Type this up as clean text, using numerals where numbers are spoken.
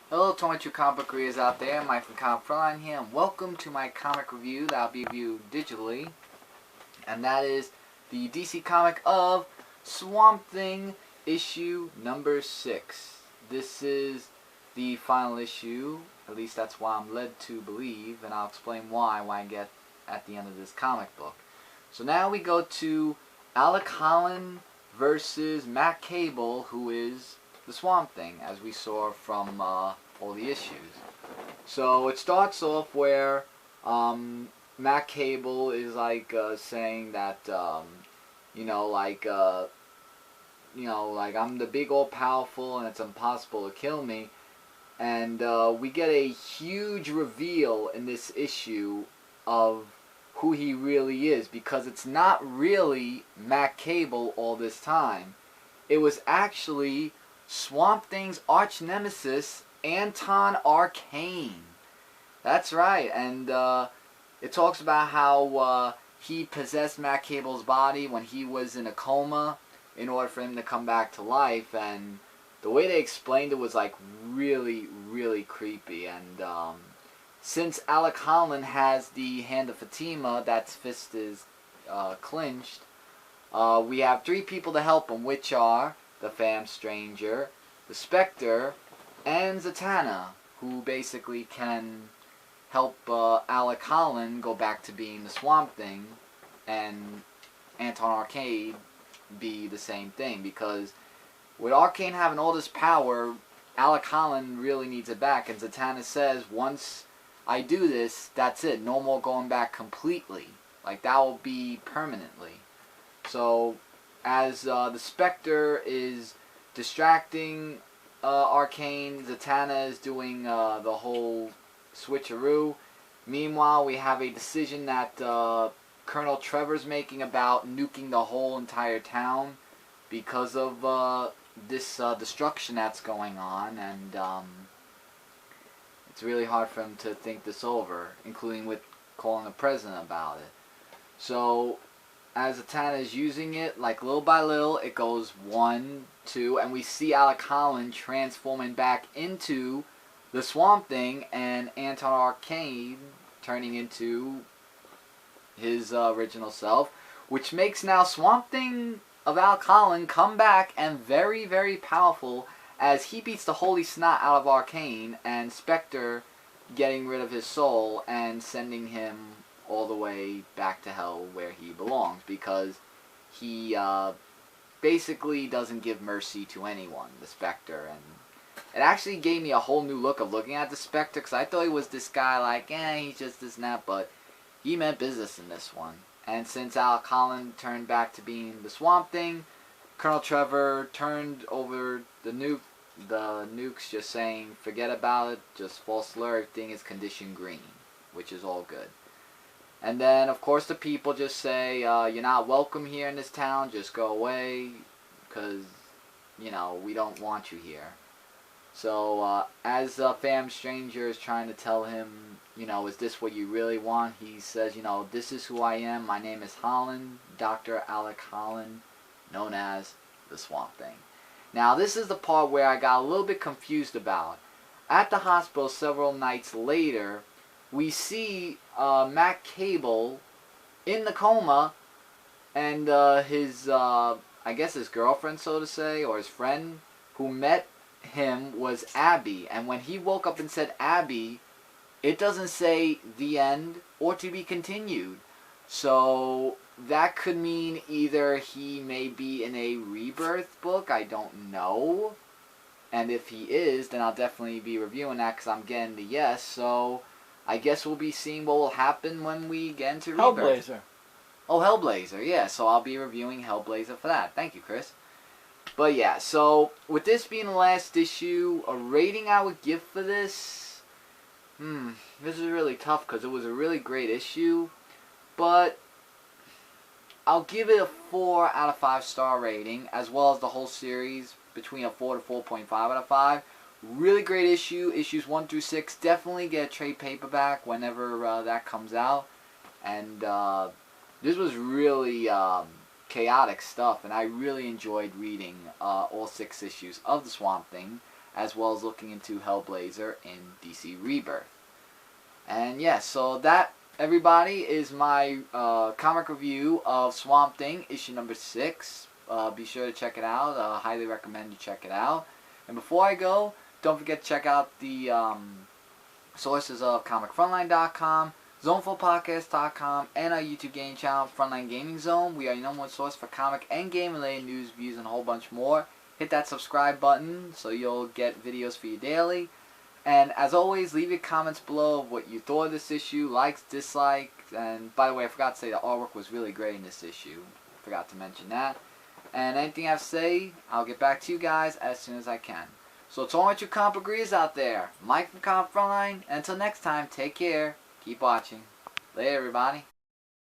Hello to my true comic book readers out there, Mike from Frontline here, and welcome to my comic review that I'll be reviewed digitally, and that is the DC comic of Swamp Thing issue number 6. This is the final issue, at least that's why I'm led to believe, and I'll explain why when I get at the end of this comic book. So now we go to Alec Holland versus Matt Cable, who is the Swamp Thing, as we saw from all the issues. So it starts off where Matt Cable is saying that like I'm the big all powerful and it's impossible to kill me, and we get a huge reveal in this issue of who he really is, because it's not really Matt Cable all this time. It was actually Swamp Thing's arch nemesis, Anton Arcane. That's right, and it talks about how he possessed Matt Cable's body when he was in a coma in order for him to come back to life, and the way they explained it was like really, really creepy. And since Alec Holland has the Hand of Fatima, that's fist is clinched, we have 3 people to help him, which are the Fam Stranger, the Spectre, and Zatanna, who basically can help Alec Holland go back to being the Swamp Thing, and Anton Arcane be the same thing, because with Arcane having all this power, Alec Holland really needs it back, and Zatanna says, once I do this, that's it, no more going back completely. Like, that will be permanently. So as the Spectre is distracting Arcane, Zatanna is doing the whole switcheroo. Meanwhile, we have a decision that Colonel Trevor's making about nuking the whole entire town because of this destruction that's going on, and it's really hard for him to think this over, including with calling the president about it. So as Zatanna is using it, like little by little, it goes 1, 2, and we see Alec Holland transforming back into the Swamp Thing, and Anton Arcane turning into his original self, which makes now Swamp Thing of Alec Holland come back and very, very powerful, as he beats the holy snot out of Arcane, and Spectre getting rid of his soul and sending him all the way back to hell where he belongs, because he basically doesn't give mercy to anyone, the Spectre. And it actually gave me a whole new look of looking at the Spectre, because I thought he was this guy like, he's just this and that, but he meant business in this one. And since Alec Holland turned back to being the Swamp Thing, Colonel Trevor turned over the nukes, just saying, forget about it, just false alert, everything is condition green, which is all good. And then, of course, the people just say, you're not welcome here in this town, just go away, because, we don't want you here. So, as Fam Stranger is trying to tell him, is this what you really want? He says, this is who I am, my name is Holland, Dr. Alec Holland, known as the Swamp Thing. Now, this is the part where I got a little bit confused about. At the hospital several nights later, we see Matt Cable in the coma, and his, I guess his girlfriend, so to say, or his friend who met him was Abby. And when he woke up and said Abby, it doesn't say the end or to be continued. So that could mean either he may be in a Rebirth book, I don't know. And if he is, then I'll definitely be reviewing that, because I'm getting the yes. So I guess we'll be seeing what will happen when we get into Rebirth. Hellblazer. Oh, Hellblazer, yeah. So I'll be reviewing Hellblazer for that. Thank you, Chris. But yeah, so with this being the last issue, a rating I would give for this, this is really tough because it was a really great issue, but I'll give it a 4 out of 5 star rating, as well as the whole series, between a 4 to 4.5 out of 5. Really great issue, issues 1 through 6. Definitely get a trade paperback whenever that comes out. And this was really chaotic stuff, and I really enjoyed reading all 6 issues of the Swamp Thing, as well as looking into Hellblazer in DC Rebirth. And yes, so that, everybody, is my comic review of Swamp Thing, issue number 6. Be sure to check it out. Highly recommend you check it out. And before I go, don't forget to check out the sources of ComicFrontline.com, ZoneFullPodcast.com, and our YouTube gaming channel, Frontline Gaming Zone. We are your number one source for comic and game-related news, views, and a whole bunch more. Hit that subscribe button so you'll get videos for you daily. And as always, leave your comments below of what you thought of this issue, likes, dislikes. And by the way, I forgot to say the artwork was really great in this issue. Forgot to mention that. And anything I have to say, I'll get back to you guys as soon as I can. So to all my true comic agrees out there, Mike from Comic Frontline, and until next time, take care, keep watching. Later, everybody.